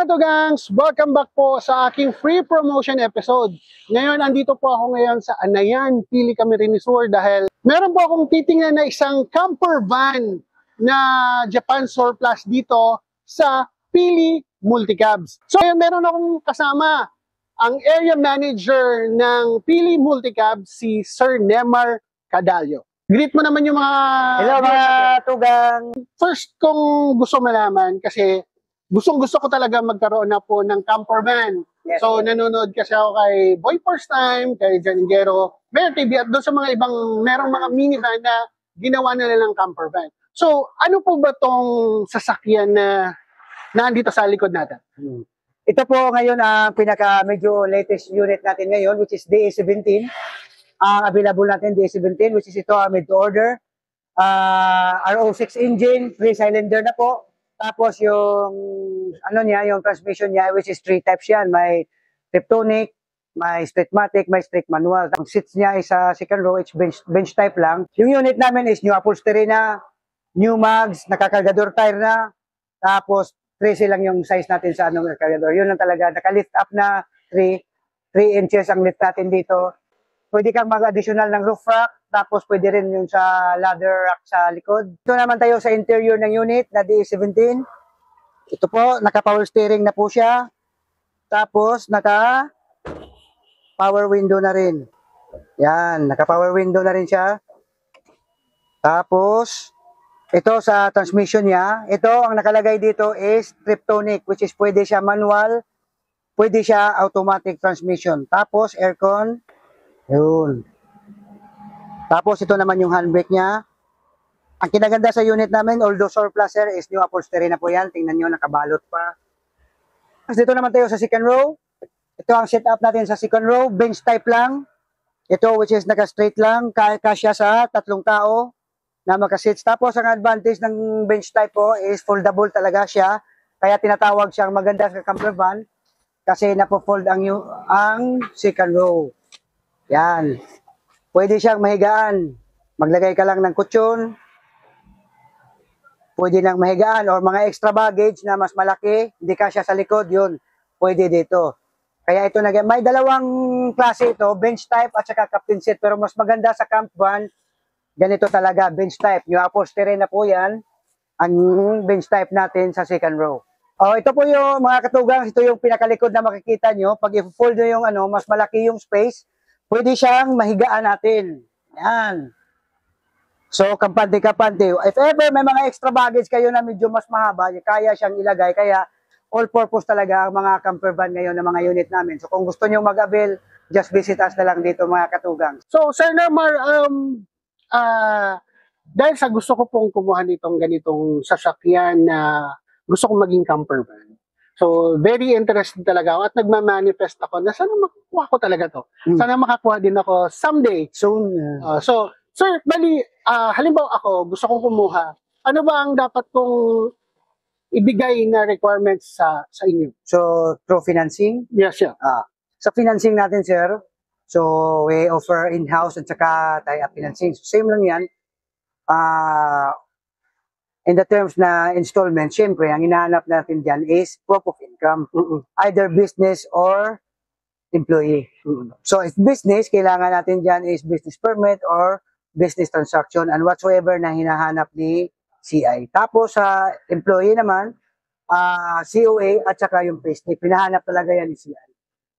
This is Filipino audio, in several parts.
mga tugangs! Welcome back po sa aking free promotion episode. Ngayon, andito po ako ngayon sa Anayan, Pili Camarines Sur dahil meron po akong titingnan na isang camper van na Japan surplus dito sa Pili Multicabs. So, ngayon meron akong kasama ang area manager ng Pili Multicabs, si Sir Nemar Cadallo. Greet mo naman yung mga... Hello mga tugang! First kong gusto malaman kasi gustong-gusto ko talaga magkaroon na po ng camper van. Yes, So, yes. nanonood kasi ako kay Boy First Time, kay Jan Ingero, Mayor TV, at doon sa mga ibang, merong mga minivan na ginawa nila ng camper van. So, ano po ba tong sasakyan na nandito sa likod natin? Ito po ngayon ang pinaka medyo latest unit natin ngayon, which is DA17. Ang available natin DA17, which is ito made to order. RO6 engine, 3-cylinder na po. Tapos yung ano niya, yung transmission niya, which is 3 types yan. May Tiptronic, may Straight-matic, may straight manual. Ang seats niya is sa second row, it's bench type lang. Yung unit namin is new upholstery na, new mags, nakakargador tire na. Tapos 13 lang yung size natin sa anong cargador. Yun lang talaga. Naka-lift up na 3 inches ang lift natin dito. Pwede kang mag-additional ng roof rack. Tapos pwede rin yung sa ladder rack sa likod. Ito naman tayo sa interior ng unit na DA17. Ito po, naka-power steering na po siya. Tapos naka-power window na rin. Yan, naka-power window na rin siya. Tapos, ito sa transmission niya, ito ang nakalagay dito is Tiptronic, which is pwede siya manual, pwede siya automatic transmission. Tapos aircon, yun. Tapos ito naman yung handbrake niya. Ang kinaganda sa unit namin, although surplus sir, is new upholstery na po yan. Tingnan nyo, nakabalot pa. Tapos dito naman tayo sa second row. Ito ang setup natin sa second row, bench type lang. Ito which is naka-straight lang, kasya sa 3 tao na makasits. Tapos ang advantage ng bench type po is foldable talaga siya. Kaya tinatawag siyang maganda sa camper van kasi napo-fold ang second row. Yan. Pwede siyang mahigaan. Maglagay ka lang ng kutsyon. Pwede nang mahigaan or mga extra baggage na mas malaki, hindi kasya sa likod, yun. Pwede dito. Kaya ito may dalawang klase ito, bench type at saka captain seat. Pero mas maganda sa camp van, ganito talaga, bench type. Yung upholstery na po yan, ang bench type natin sa second row. Oh, ito po yung mga katugang, ito yung pinakalikod na makikita nyo. Pag i-fold nyo yung mas malaki yung space, pwede siyang mahigaan natin. Yan. So, kampante-kampante. If ever may mga extra baggage kayo na medyo mas mahaba, kaya siyang ilagay. Kaya all-purpose talaga ang mga camper van ngayon ng mga unit namin. So, kung gusto nyo mag-avail, just visit us na lang dito mga katugang. So, Sir Nemar, dahil sa gusto ko pong kumuha nitong ganitong sasakyan na gusto kong maging camper van. So, very interested talaga ako at nagmamanifest ako na sana makakuha ko talaga to. Sana makakuha din ako someday. Soon. So, sir, bali, halimbawa ako, gusto kong kumuha. Ano ba ang dapat kong ibigay na requirements sa inyo? So, through financing? Yes, yeah. Sa financing natin, sir, so we offer in-house at saka tie-up financing. So, same lang yan. In the terms na installment, syempre, ang hinahanap natin dyan is proof of income. Either business or employee. So, if business, kailangan natin dyan is business permit or business transaction and whatsoever na hinahanap ni CI. Tapos, sa employee naman, COA at saka yung payslip. Hinahanap talaga yan ni CI.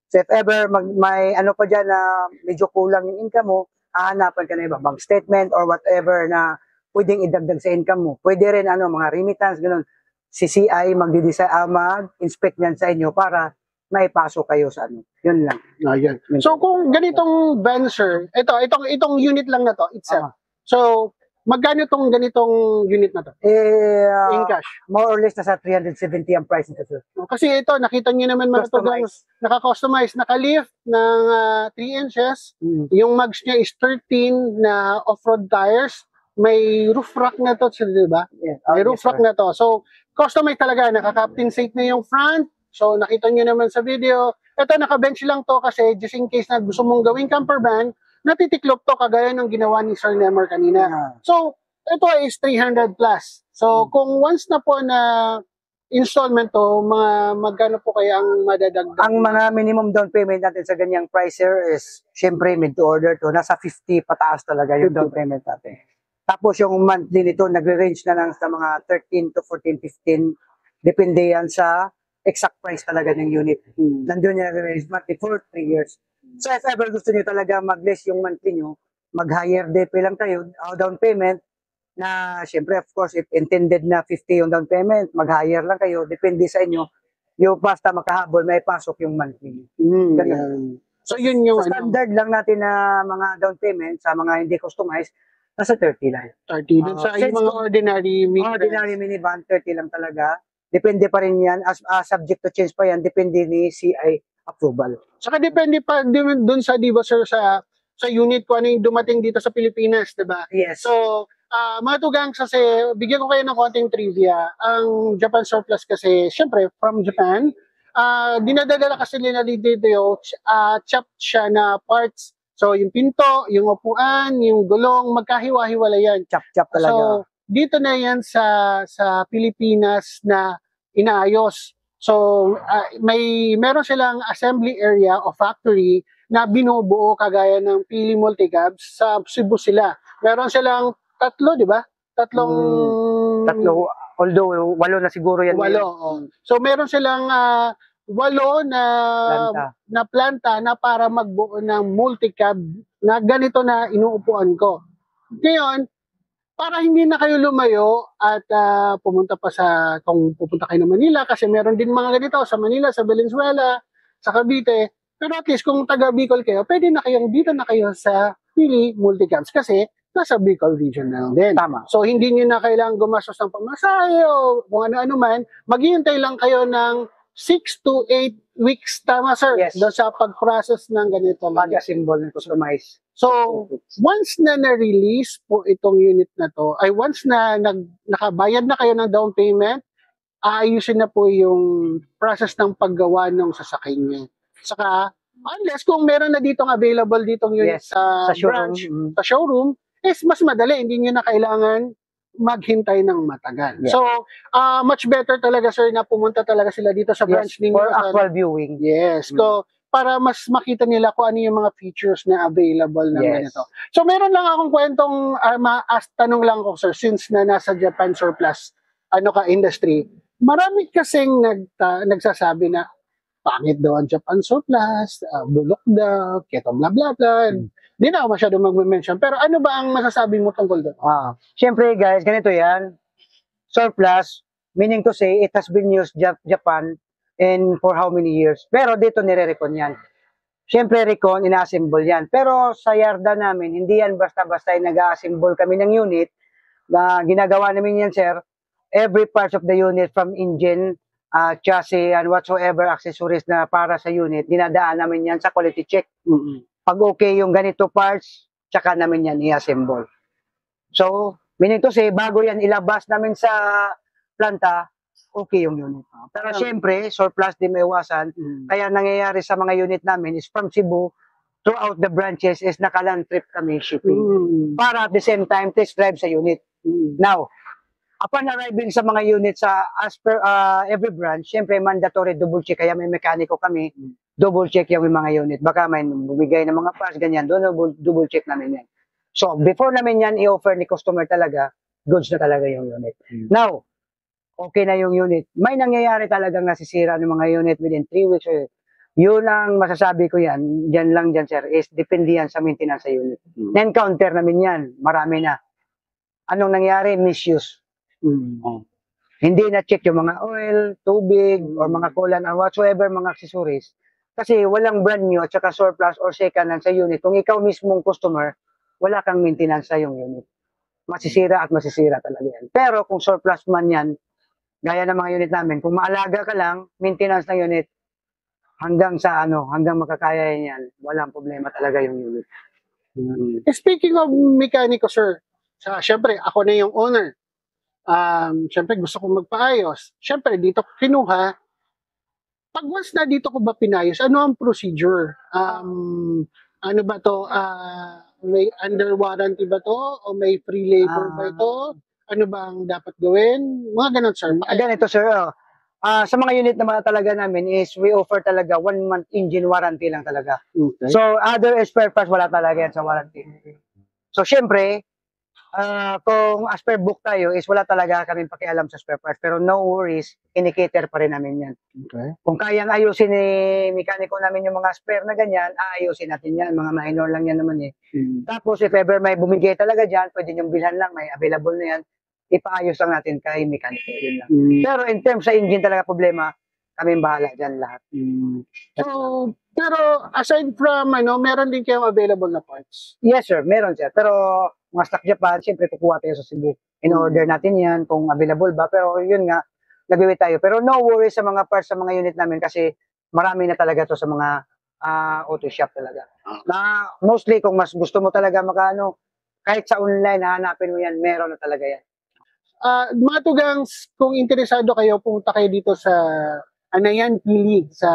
So, if ever may ano pa dyan na medyo kulang yung income mo, hahanapan ka na iba, bank statement or whatever na pwedeng idagdag sa income mo. Pwede rin mga remittance, ganun. Si CI mag-inspect yan sa inyo para maipasok kayo sa Yun lang. Yan. So, kung ganitong van, sir, itong unit lang na to, itself. So, magkano itong ganitong unit na to? In cash? More or less nasa 370 ang price nito, sir. Kasi ito, nakita nyo naman mga naka-customize, naka-lift ng 3 inches. Yung mags niya is 13 na off-road tires. May roof rack na to, di ba? Yeah. May roof rack na to. So, customize talaga. Naka-captain seat na yung front. So, nakita nyo naman sa video. Ito, naka-bench lang to kasi just in case na gusto mong gawing camper van, natitiklop to kagaya ng ginawa ni Sir Nemar kanina. So, ito is 300 plus. So, kung once na po na installment to, magkano po kaya ang madadagdag? Ang mga minimum down payment natin sa ganyang price sir is syempre made to order to. Nasa 50 pataas talaga yung down payment natin. Tapos yung monthly nito nagre-range na lang sa mga 13 to 14, 15. Depende yan sa exact price talaga ng unit. Nandun yung nagre-range monthly for 3 years. So if ever gusto nyo talaga mag-less yung monthly nyo, mag-higher DP lang kayo, down payment, na syempre of course if intended na 50 yung down payment, mag-higher lang kayo, depende sa inyo. Yung basta makahabol, may pasok yung monthly. Yan. So yun yung So, standard lang natin na mga down payment sa mga hindi customized, nasa 30 lang. 30. Dun sa yung mga ordinary Ordinary minivan, 30 lang talaga. Depende pa rin yan, as subject to change pa yan, depende ni CI approval. Saka depende pa din dun sa, di ba sir, sa unit ko ano yung dumating dito sa Pilipinas, di ba? Yes. So, mga tugang kasi, bigyan ko kayo ng konting trivia. Ang Japan Surplus kasi, syempre, from Japan, dinadala kasi nila dito yung chopped siya na parts. So, yung pinto, yung upuan, yung gulong, magkahiwa-hiwala yan. Chop-chop talaga. So, dito na yan sa Pilipinas na inaayos. So, meron silang assembly area o factory na binubuo kagaya ng Pili Multicabs sa Cebu sila. Meron silang tatlo, di ba? Tatlo, although 8 na siguro yan. 8. So, meron silang 8 na planta na para magbuo ng multicab na ganito na inuupuan ko. Ngayon, para hindi na kayo lumayo at pumunta pa kung pupunta kayo ng Manila, kasi meron din mga ganito sa Manila, sa Valenzuela, sa Cavite. Pero at least kung taga Bicol kayo, pwede na kayong dito na kayo sa Pili Multicabs kasi nasa Bicol region na lang din. Tama. So hindi niyo na kailangang gumastos ng pamasahe o kung ano-ano man, maghihintay lang kayo ng 6 to 8 weeks, tama sir? Yes. Doon sa pag-process ng ganito. Mag-assemble ng customize. So, once na na-release po itong unit na to, ay once na nakabayad na kayo ng down payment, aayusin na po yung process ng paggawa ng sasakyan niya. Saka, unless kung meron na ditong available ditong unit Yes, sa showroom. branch, sa showroom, is mas madali. Hindi nyo na kailangan maghintay ng matagal. Yeah. So, much better talaga sir na pumunta talaga sila dito sa branch ninyo. For actual viewing. Yes. So, para mas makita nila kung ano yung mga features na available na ganito. So, meron lang akong kwentong, tanong lang ko, sir, since na nasa Japan Surplus, industry, marami kasing nagsasabi na, pangit daw ang Japan Surplus, bulok daw, keto bla bla bla. Hindi na ako masyado mag-mention. Pero ano ba ang masasabi mo tungkol doon? Siyempre guys, ganito yan. Surplus, meaning to say, it has been used Japan and for how many years. Pero dito nire-recon yan. Siyempre recon, ina-assemble yan. Pero sa yarda namin, hindi yan basta-basta nag-assemble kami ng unit. Ginagawa namin yan, sir. Every part of the unit from engine, chassis, and whatsoever accessories na para sa unit, dinadaan namin yan sa quality check. Pag okay yung ganito parts, tsaka namin yan i-assemble. So, meaning to say, bago yan ilabas namin sa planta, okay yung unit. Pero syempre, surplus di maiwasan. Kaya nangyayari sa mga unit namin is from Cebu, throughout the branches is naka-land trip kami shipping. Para at the same time, test drive sa unit. Now, upon arriving sa mga units as per every branch, syempre mandatory double check. Kaya may mekaniko kami, double check yung mga unit. Baka may bumigay ng mga parts, ganyan. Doon double check namin yan. So, before namin yan i-offer ni customer talaga, goods na talaga yung unit. Now, okay na yung unit. May nangyayari talagang nasisira ng mga unit within 3 weeks. Yun ang masasabi ko yan. Yan lang dyan, sir, is depende yan sa maintenance sa unit. Na-encounter namin yan. Marami na. Anong nangyari? Misuse. Hindi na-check yung mga oil, tubig, or mga coolant, or whatsoever, mga accessories. Kasi walang brand new at saka surplus or second hand sa unit. Kung ikaw mismong customer, wala kang maintenance sa yung unit. Masisira at masisira talaga yan. Pero kung surplus man yan, gaya ng mga unit namin, kung maalaga ka lang, maintenance ng unit, hanggang makakaya yan, walang problema talaga yung unit. Speaking of mekaniko, sir, syempre, ako na yung owner. Syempre, gusto kong magpaayos. Syempre, dito ko kinuha. Pag once na dito ko ba pinayos, ano ang procedure? Ano ba to? May under warranty ba to? O may free labor ba ito? Ano ba ang dapat gawin? Mga ganun, sir. Ganito, sir. Sa mga unit naman talaga namin is we offer talaga 1 month engine warranty lang talaga. Okay. So, other spare parts, wala talaga yan sa warranty. So, syempre, kung as per book tayo, is wala talaga kaming pakialam sa spare parts. Pero no worries, indicate pa rin namin yan. Okay. Kung kayang ayusin ni mekaniko namin yung mga spare na ganyan, aayusin natin yan. Mga minor lang yan naman eh. Tapos, if ever may bumigay talaga dyan, pwede nyung bilhan lang, may available na yan. Ipaayos lang natin kay mekaniko. Yun lang. Pero in terms sa engine talaga problema, kaming bahala dyan lahat. So, pero aside from, meron din kayong available na parts. Yes, sir. Meron, sir. Pero mga stock Japan, siyempre kukuha tayo sa Cebu. In-order natin yan kung available ba. Pero yun nga, nag-wait tayo. Pero no worries sa mga parts sa mga unit namin kasi marami na talaga to sa mga auto shop talaga. Na mostly kung mas gusto mo talaga makaano, kahit sa online, hahanapin mo yan, meron na talaga yan. Mga tugangs, kung interesado kayo, pumunta kayo dito sa Anayan, Pili, sa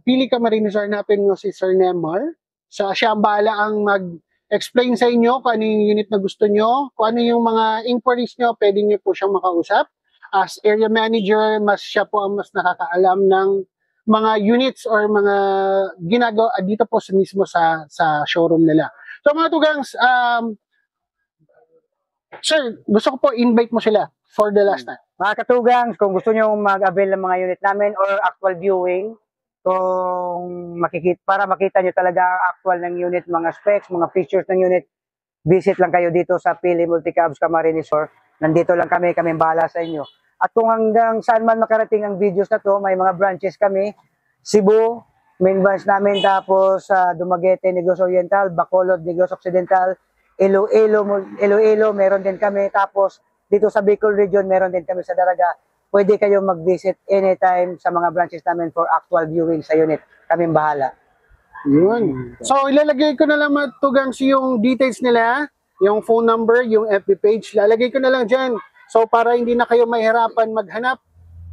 Pili Camarines, hanapin mo si Sir Nemar. Siya ang bahala ang mag-explain sa inyo kung ano yung unit na gusto nyo, kung ano yung mga inquiries nyo, pwede nyo po siyang makausap. As area manager, siya po ang mas nakakaalam ng mga units or mga ginagawa dito po mismo sa showroom nila. So mga tugangs, sir, gusto ko po invite mo sila for the last time. Mga katugang, kung gusto nyo mag-avail ng mga unit namin or actual viewing, kung para makita nyo talaga ang actual ng unit, mga specs, mga features ng unit, visit lang kayo dito sa Pili Multicabs Camarines Sur. Nandito lang kami bahala sa inyo. At kung hanggang saan man makarating ang videos na to, may mga branches kami, Cebu, main branch namin, tapos Dumaguete, Negros Oriental, Bacolod, Negros Occidental, Iloilo, meron din kami. Tapos dito sa Bicol region, meron din kami sa Daraga. Pwede kayong mag-visit anytime sa mga branches namin for actual viewing sa unit. Kaming bahala. Yun. So, ilalagay ko na lang mga tugangs yung details nila, yung phone number, yung FB page. Lalagay ko na lang dyan. So, para hindi na kayo mahirapan maghanap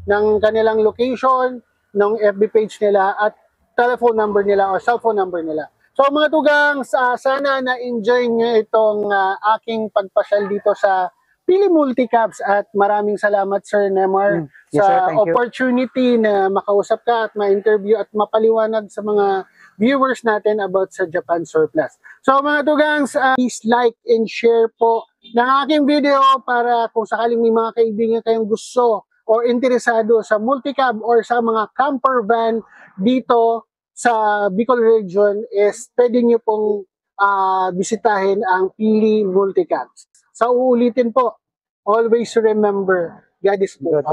ng kanilang location, ng FB page nila, at telephone number nila o cellphone number nila. So mga tugangs, sana na-enjoy nyo itong aking pagpasyal dito sa Pili Multicabs at maraming salamat Sir Nemar Yes, sir, sa thank you. opportunity na makausap ka at ma-interview at mapaliwanag sa mga viewers natin about sa Japan Surplus. So mga tugangs, please like and share po ng aking video para kung sakaling may mga kaibigan kayong gusto or interesado sa multicab or sa mga camper van dito sa Bicol region is pwede nyo pong bisitahin ang Pili Multicabs. Sa uulitin po, always remember, God is good.